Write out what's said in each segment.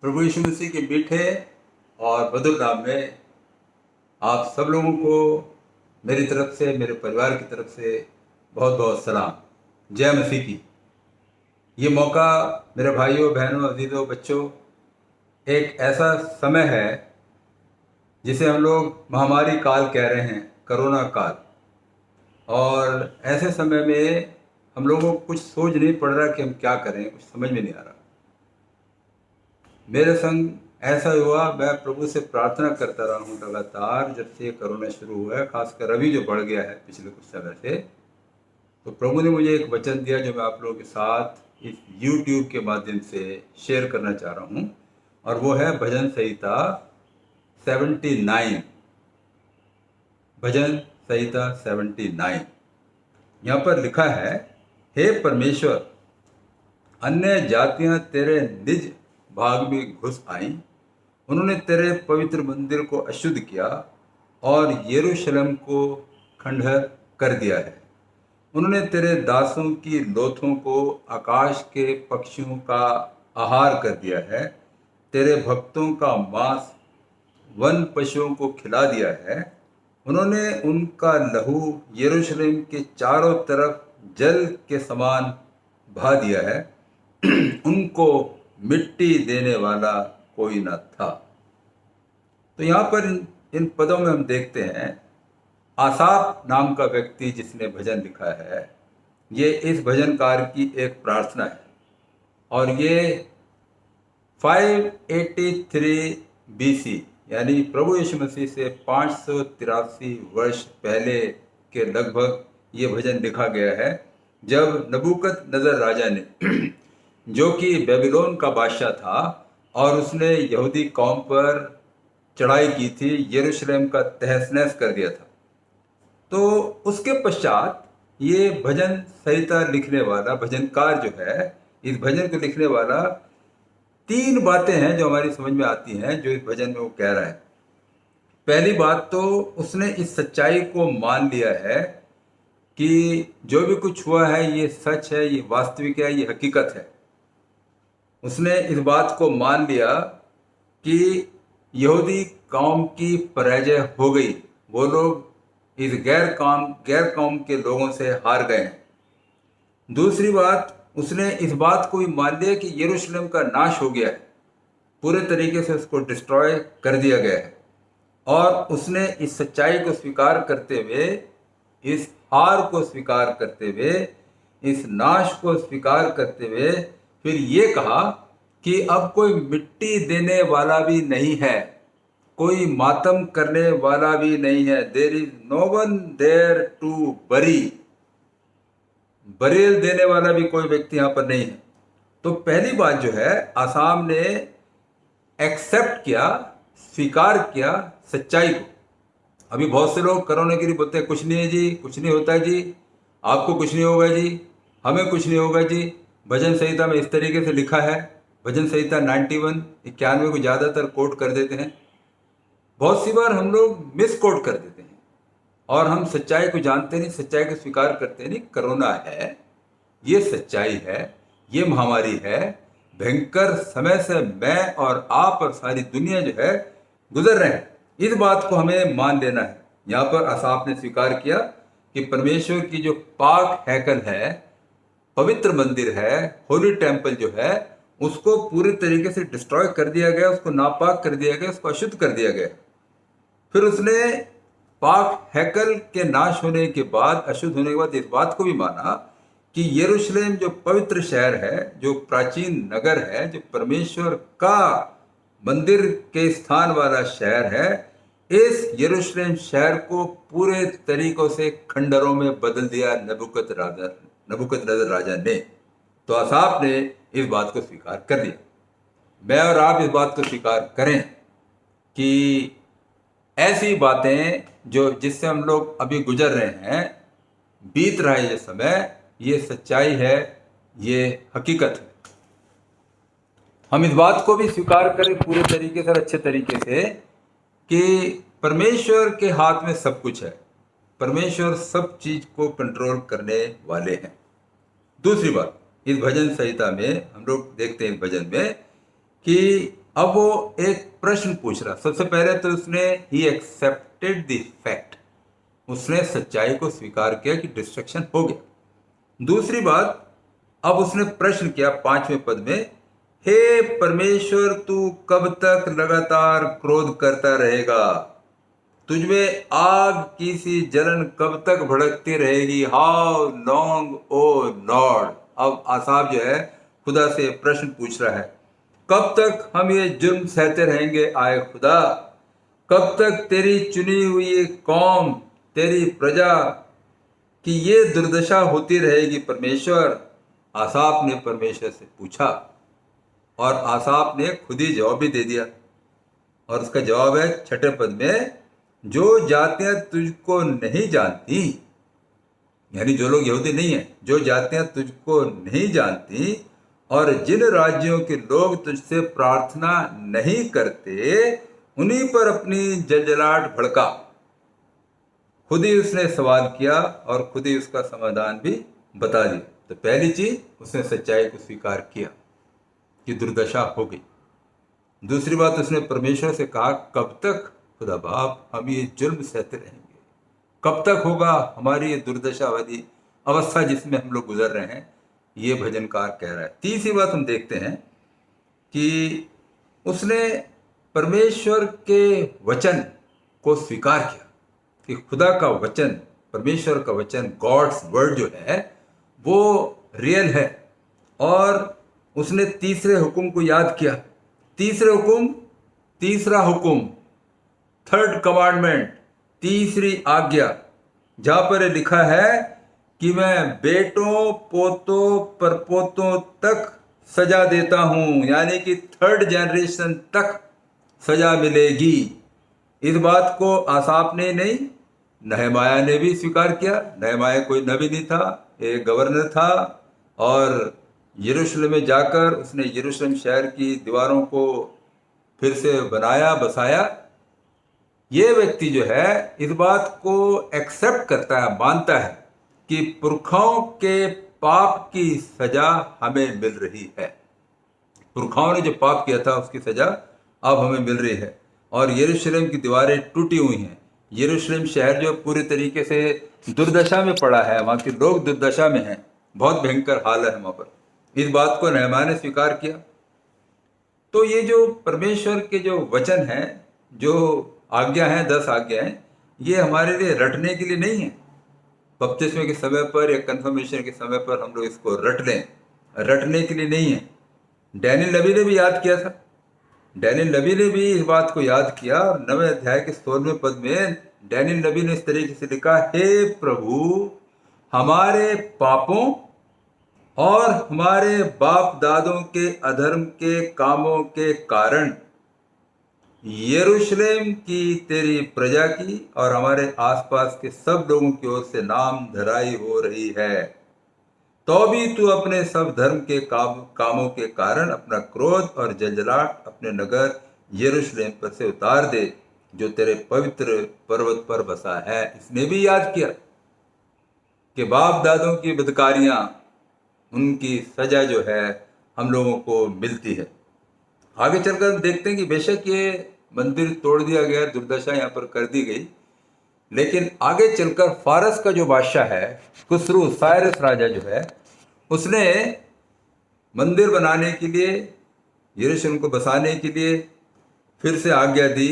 प्रभु यीशु मसीह के मीठे और मधुर नाम में आप सब लोगों को मेरी तरफ से, मेरे परिवार की तरफ से बहुत बहुत सलाम। जय मसीह की। ये मौका मेरे भाइयों, बहनों, अजीजों, बच्चों, एक ऐसा समय है जिसे हम लोग महामारी काल कह रहे हैं, कोरोना काल। और ऐसे समय में हम लोगों को कुछ सोच नहीं पड़ रहा कि हम क्या करें, कुछ समझ में नहीं आ रहा। मेरे संग ऐसा हुआ, मैं प्रभु से प्रार्थना करता रहा हूँ लगातार जब से ये कोरोना शुरू हुआ है, खासकर अभी जो बढ़ गया है पिछले कुछ समय से। तो प्रभु ने मुझे एक वचन दिया जो मैं आप लोगों के साथ इस YouTube के माध्यम से शेयर करना चाह रहा हूँ, और वो है भजन संहिता 79। भजन संहिता 79। यहाँ पर लिखा है, हे परमेश्वर, अन्य जातियां तेरे निज भाग में घुस आईं, उन्होंने तेरे पवित्र मंदिर को अशुद्ध किया और यरूशलेम को खंडहर कर दिया है। उन्होंने तेरे दासों की लोथों को आकाश के पक्षियों का आहार कर दिया है। तेरे भक्तों का मांस वन पशुओं को खिला दिया है। उन्होंने उनका लहू यरूशलेम के चारों तरफ जल के समान बहा दिया है। उनको मिट्टी देने वाला कोई न था। तो यहाँ पर इन पदों में हम देखते हैं, आसाफ नाम का व्यक्ति जिसने भजन लिखा है, ये इस भजनकार की एक प्रार्थना है। और ये 583 BC यानी प्रभु यीशु मसीह से 583 वर्ष पहले के लगभग ये भजन लिखा गया है, जब नबूकदनेस्सर राजा ने जो कि बेबीलोन का बादशाह था और उसने यहूदी कौम पर चढ़ाई की थी, यरूशलेम का तहस नहस कर दिया था। तो उसके पश्चात ये भजन संहिता लिखने वाला भजनकार जो है, इस भजन को लिखने वाला, 3 बातें हैं जो हमारी समझ में आती हैं जो इस भजन में वो कह रहा है। पहली बात तो उसने इस सच्चाई को मान लिया है कि जो भी कुछ हुआ है ये सच है, ये वास्तविक है, ये हकीकत है। उसने इस बात को मान लिया कि यहूदी कौम की पराजय हो गई, वो लोग इस गैर कौम के लोगों से हार गए हैं। दूसरी बात, उसने इस बात को भी मान लिया कि यरूशलेम का नाश हो गया है, पूरे तरीके से उसको डिस्ट्रॉय कर दिया गया है। और उसने इस सच्चाई को स्वीकार करते हुए, इस हार को स्वीकार करते हुए, इस नाश को स्वीकार करते हुए फिर ये कहा कि अब कोई मिट्टी देने वाला भी नहीं है, कोई मातम करने वाला भी नहीं है। There is no one there to bury, बरेल देने वाला भी कोई व्यक्ति यहां पर नहीं है। तो पहली बात जो है, आसाम ने एक्सेप्ट किया, स्वीकार किया सच्चाई को। अभी बहुत से लोग कोरोना के लिए बोलते हैं, कुछ नहीं है जी, कुछ नहीं होता है जी, आपको कुछ नहीं होगा जी, हमें कुछ नहीं होगा जी। भजन संहिता में इस तरीके से लिखा है। भजन संहिता 91 को ज़्यादातर कोट कर देते हैं। बहुत सी बार हम लोग मिस कोट कर देते हैं और हम सच्चाई को जानते नहीं, सच्चाई को स्वीकार करते नहीं। कोरोना है, ये सच्चाई है, ये महामारी है, भयंकर समय से मैं और आप और सारी दुनिया जो है गुजर रहे हैं। इस बात को हमें मान लेना है। यहाँ पर आसाफ ने स्वीकार किया कि परमेश्वर की जो पाक हैकल है, पवित्र मंदिर है, होली टेम्पल जो है, उसको पूरे तरीके से डिस्ट्रॉय कर दिया गया, उसको नापाक कर दिया गया, उसको अशुद्ध कर दिया गया। फिर उसने पाक हैकल के नाश होने के बाद, अशुद्ध होने के बाद इस बात को भी माना कि यरूशलेम जो पवित्र शहर है, जो प्राचीन नगर है, जो परमेश्वर का मंदिर के स्थान वाला शहर है, इस यरूशलेम शहर को पूरे तरीकों से खंडरों में बदल दिया नबूकदनेस्सर राजा ने। तो आसाफ ने इस बात को स्वीकार कर लिया। मैं और आप इस बात को स्वीकार करें कि ऐसी बातें जो जिससे हम लोग अभी गुजर रहे हैं, बीत रहा है ये समय, ये सच्चाई है, ये हकीकत है। हम इस बात को भी स्वीकार करें पूरे तरीके से, अच्छे तरीके से, कि परमेश्वर के हाथ में सब कुछ है। परमेश्वर सब चीज को कंट्रोल करने वाले हैं। दूसरी बात, इस भजन संहिता में हम लोग देखते हैं, इस भजन में, कि अब वो एक प्रश्न पूछ रहा। सबसे पहले तो उसने ही एक्सेप्टेड द फैक्ट, उसने सच्चाई को स्वीकार किया कि डिस्ट्रक्शन हो गया। दूसरी बात, अब उसने प्रश्न किया 5वें पद में, हे परमेश्वर तू कब तक लगातार क्रोध करता रहेगा, तुझमें आग की सी जलन कब तक भड़कती रहेगी, हाउ लॉन्ग ओ लॉर्ड। अब आसाफ जो है खुदा से प्रश्न पूछ रहा है, कब तक हम ये जुर्म सहते रहेंगे आए खुदा, कब तक तेरी चुनी हुई कौम, तेरी प्रजा की ये दुर्दशा होती रहेगी परमेश्वर। आसाफ ने परमेश्वर से पूछा और आसाफ ने खुद ही जवाब भी दे दिया। और उसका जवाब है 6ठे पद में, जो जातियां तुझको नहीं जानती, यानी जो लोग यहूदी नहीं है, जो जातियां तुझको नहीं जानती और जिन राज्यों के लोग तुझसे प्रार्थना नहीं करते, उन्हीं पर अपनी जलजलाहट भड़का। खुद ही उसने सवाल किया और खुद ही उसका समाधान भी बता दिया। तो पहली चीज, उसने सच्चाई को स्वीकार किया कि दुर्दशा हो गई। दूसरी बात, उसने परमेश्वर से कहा, कब तक खुदा बाप हम ये जुल्म सहते रहेंगे, कब तक होगा हमारी ये दुर्दशा वाली अवस्था जिसमें हम लोग गुजर रहे हैं, ये भजनकार कह रहा है। तीसरी बात हम देखते हैं कि उसने परमेश्वर के वचन को स्वीकार किया कि खुदा का वचन, परमेश्वर का वचन, गॉड्स वर्ड जो है वो रियल है। और उसने तीसरे हुक्म को याद किया। तीसरा हुक्म, थर्ड कमांडमेंट, तीसरी आज्ञा, जहां पर लिखा है कि मैं बेटों पोतों परपोतों तक सजा देता हूं, यानी कि थर्ड जनरेशन तक सजा मिलेगी। इस बात को आसाफ ने नहीं, नहमाया ने भी स्वीकार किया। नहमाया कोई नबी नहीं था, एक गवर्नर था, और यरूशलेम में जाकर उसने यरूशलेम शहर की दीवारों को फिर से बनाया, बसाया। ये व्यक्ति जो है इस बात को एक्सेप्ट करता है, मानता है कि पुरखाओं के पाप की सजा हमें मिल रही है। पुरखाओं ने जो पाप किया था उसकी सजा अब हमें मिल रही है। और यरूशलेम की दीवारें टूटी हुई हैं। यरूशलेम शहर जो पूरी तरीके से दुर्दशा में पड़ा है, वहाँ के लोग दुर्दशा में हैं, बहुत भयंकर हाल है वहाँ पर। इस बात को नहमाया ने स्वीकार किया। तो ये जो परमेश्वर के जो वचन हैं, जो आज्ञा हैं, 10 आज्ञा हैं, ये हमारे लिए रटने के लिए नहीं है। बपतिस्मे के समय पर या कन्फर्मेशन के समय पर हम लोग इसको रट लें, रटने के लिए नहीं है। डैनियल नबी ने भी याद किया था। डैनियल नबी ने भी इस बात को याद किया। 9वें अध्याय के 16वें पद में डैनियल नबी ने इस तरीके से लिखा, हे प्रभु, हमारे पापों और हमारे बाप दादों के अधर्म के कामों के कारण यरूशलेम की तेरी प्रजा की और हमारे आसपास के सब लोगों की ओर से नाम धराई हो रही है। तो भी तू अपने सब धर्म के कामों के कारण अपना क्रोध और जलजलाहट अपने नगर यरूशलेम पर से उतार दे, जो तेरे पवित्र पर्वत पर बसा है। इसने भी याद किया कि बाप दादों की बदकारियां, उनकी सजा जो है हम लोगों को मिलती है। आगे चलकर हम देखते हैं कि बेशक ये मंदिर तोड़ दिया गया, दुर्दशा यहाँ पर कर दी गई, लेकिन आगे चलकर फारस का जो बादशाह है, खुसरू, साइरस राजा जो है, उसने मंदिर बनाने के लिए, यरूशलेम को बसाने के लिए फिर से आज्ञा दी।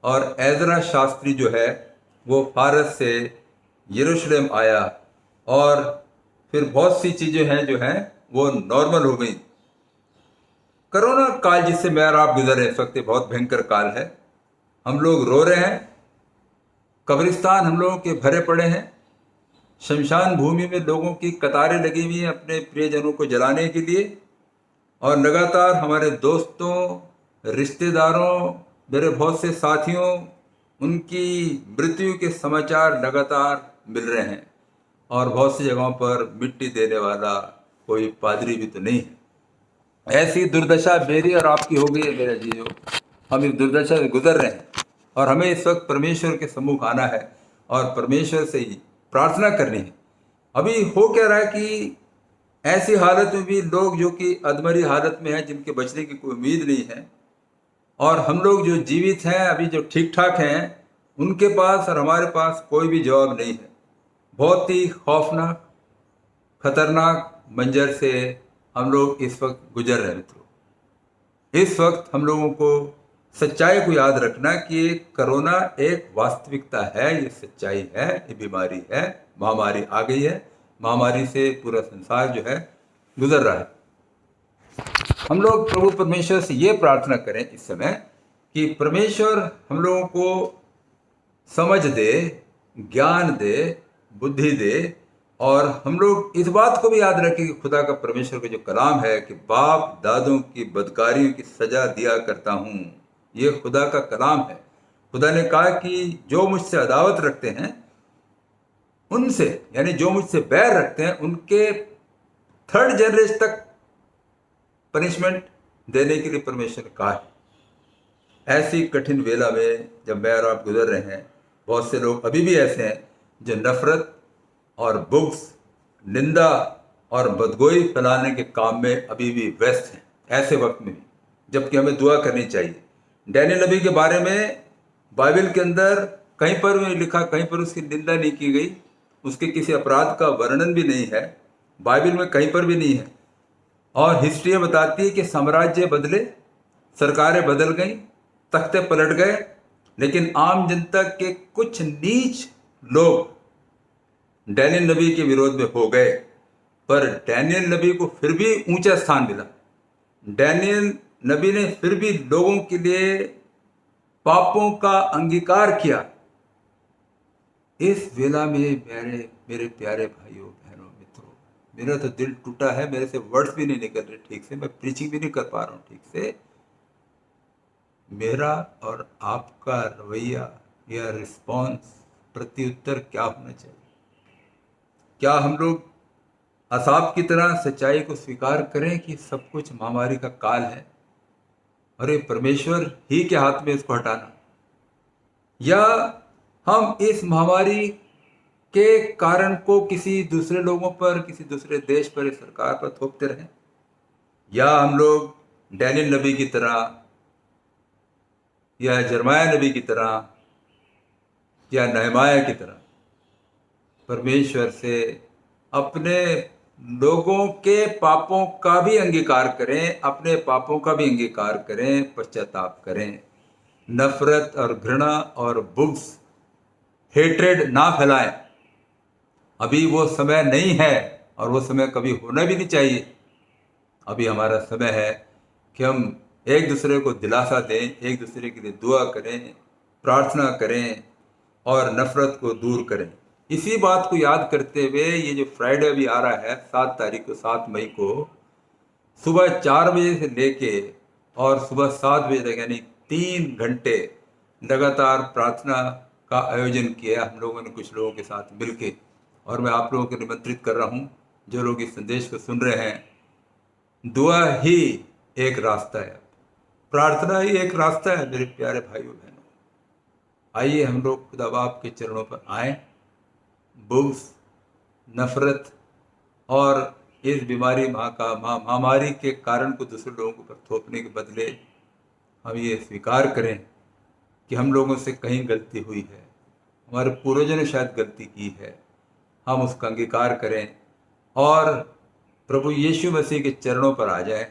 और एजरा शास्त्री जो है वो फारस से यरूशलेम आया, और फिर बहुत सी चीज़ें हैं जो हैं वो नॉर्मल हो गई। कोरोना काल जिससे मैं और आप गुजर रहे हैं, इस वक्त बहुत भयंकर काल है। हम लोग रो रहे हैं, कब्रिस्तान हम लोगों के भरे पड़े हैं, शमशान भूमि में लोगों की कतारें लगी हुई हैं अपने प्रियजनों को जलाने के लिए, और लगातार हमारे दोस्तों, रिश्तेदारों, मेरे बहुत से साथियों, उनकी मृत्यु के समाचार लगातार मिल रहे हैं। और बहुत सी जगहों पर मिट्टी देने वाला कोई पादरी भी तो नहीं है। ऐसी दुर्दशा मेरी और आपकी हो गई है मेरे जीजो। हम इस दुर्दशा से गुजर रहे हैं और हमें इस वक्त परमेश्वर के सम्मुख आना है और परमेश्वर से ही प्रार्थना करनी है। अभी हो क्या रहा है कि ऐसी हालत में भी लोग जो कि अधमरी हालत में हैं, जिनके बचने की कोई उम्मीद नहीं है, और हम लोग जो जीवित हैं, अभी जो ठीक ठाक हैं, उनके पास और हमारे पास कोई भी जवाब नहीं है। बहुत ही खौफनाक, खतरनाक मंजर से हम लोग इस वक्त गुजर रहे हैं मित्रों। इस वक्त हम लोगों को सच्चाई को याद रखना कि कोरोना एक वास्तविकता है, ये सच्चाई है, ये बीमारी है, महामारी आ गई है। महामारी से पूरा संसार जो है गुजर रहा है। हम लोग प्रभु परमेश्वर से ये प्रार्थना करें इस समय कि परमेश्वर हम लोगों को समझ दे, ज्ञान दे, बुद्धि दे, और हम लोग इस बात को भी याद रखें कि खुदा का, परमेश्वर का जो कलाम है कि बाप दादों की बदकारियों की सजा दिया करता हूँ, ये खुदा का कलाम है। खुदा ने कहा कि जो मुझसे अदावत रखते हैं उनसे, यानी जो मुझसे बैर रखते हैं, उनके थर्ड जनरेशन तक पनिशमेंट देने के लिए परमेश्वर ने कहा है। ऐसी कठिन वेला में जब मैं और आप गुजर रहे हैं, बहुत से लोग अभी भी ऐसे हैं जो नफरत और बुग्स, निंदा और बदगोई फैलाने के काम में अभी भी व्यस्त हैं, ऐसे वक्त में भी, जबकि हमें दुआ करनी चाहिए। डैनियल नबी के बारे में बाइबल के अंदर कहीं पर भी लिखा, कहीं पर उसकी निंदा नहीं की गई, उसके किसी अपराध का वर्णन भी नहीं है, बाइबल में कहीं पर भी नहीं है। और हिस्ट्री बताती है कि साम्राज्य बदले, सरकारें बदल गई, तख्ते पलट गए, लेकिन आम जनता के कुछ नीच लोग डैनियल नबी के विरोध में हो गए, पर डैनियल नबी को फिर भी ऊंचा स्थान मिला। डैनियल नबी ने फिर भी लोगों के लिए पापों का अंगीकार किया। इस वेला में मेरे प्यारे भाइयों बहनों मित्रों, मेरा तो दिल टूटा है, मेरे से वर्ड्स भी नहीं निकल रहे ठीक से, मैं प्रीचिंग भी नहीं कर पा रहा हूँ ठीक से। मेरा और आपका रवैया या रिस्पॉन्स, प्रत्युत्तर क्या होना चाहिए? क्या हम लोग असाब की तरह सच्चाई को स्वीकार करें कि सब कुछ महामारी का काल है और ये परमेश्वर ही के हाथ में इसको हटाना, या हम इस महामारी के कारण को किसी दूसरे लोगों पर, किसी दूसरे देश पर, सरकार पर थोपते रहें, या हम लोग डैनियल नबी की तरह या जरमाया नबी की तरह या नहमाया की तरह परमेश्वर से अपने लोगों के पापों का भी अंगीकार करें, अपने पापों का भी अंगीकार करें, पश्चाताप करें, नफरत और घृणा और बुग्स, हेट्रेड ना फैलाएं। अभी वो समय नहीं है और वो समय कभी होना भी नहीं चाहिए। अभी हमारा समय है कि हम एक दूसरे को दिलासा दें, एक दूसरे के लिए दुआ करें, प्रार्थना करें और नफरत को दूर करें। इसी बात को याद करते हुए ये जो फ्राइडे अभी आ रहा है, 7 तारीख को, 7 मई को, सुबह 4 बजे से लेके और सुबह 7 बजे तक, यानी 3 घंटे लगातार प्रार्थना का आयोजन किया हम लोगों ने कुछ लोगों के साथ मिलके। और मैं आप लोगों को निमंत्रित कर रहा हूँ, जो लोग इस संदेश को सुन रहे हैं, दुआ ही एक रास्ता है, प्रार्थना ही एक रास्ता है मेरे प्यारे भाइयों बहनों। आइए हम लोग खुदा बाप के चरणों पर आए। बुग्स, नफरत और इस बीमारी महामारी के कारण को दूसरे लोगों के ऊपर थोपने के बदले हम ये स्वीकार करें कि हम लोगों से कहीं गलती हुई है, हमारे पूर्वजों ने शायद गलती की है, हम उसका अंगीकार करें और प्रभु यीशु मसीह के चरणों पर आ जाएं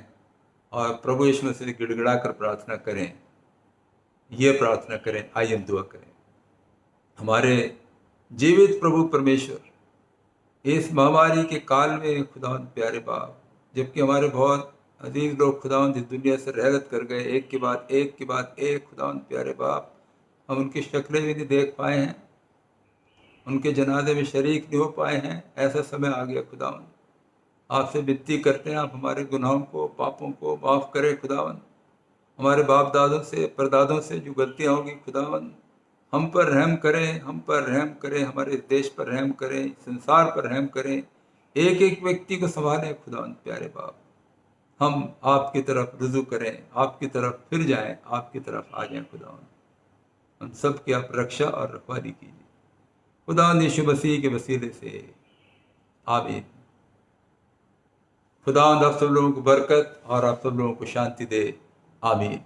और प्रभु यीशु मसीह से गिड़गिड़ा कर प्रार्थना करें। ये प्रार्थना करें, आइए दुआ करें। हमारे जीवित प्रभु परमेश्वर, इस महामारी के काल में खुदावंद प्यारे बाप, जबकि हमारे बहुत अजीज लोग खुदावंद इस दुनिया से रहलत कर गए, एक के बाद एक के बाद एक, खुदावंद प्यारे बाप, हम उनकी शक्लें भी नहीं देख पाए हैं, उनके जनाजे में शरीक नहीं हो पाए हैं। ऐसा समय आ गया खुदावंद, आपसे विनती करते हैं, आप हमारे गुनाहों को, पापों को माफ़ करें खुदावंद। हमारे बाप दादों से, परदादों से जो गलतियाँ होगी खुदावंद, हम पर रहम करें, हम पर रहम करें, हमारे देश पर रहम करें, संसार पर रहम करें, एक एक व्यक्ति को संभालें खुदावंद प्यारे बाप। हम आपकी तरफ रुजू करें, आपकी तरफ फिर जाएं, आपकी तरफ आ जाएं खुदावंद। हम सब की आप रक्षा और रखवाली कीजिए खुदावंद यीशु मसीह के वसीले से, आमीन। खुदावंद आप सब लोगों को बरकत और आप सब लोगों को शांति दे, आमीन।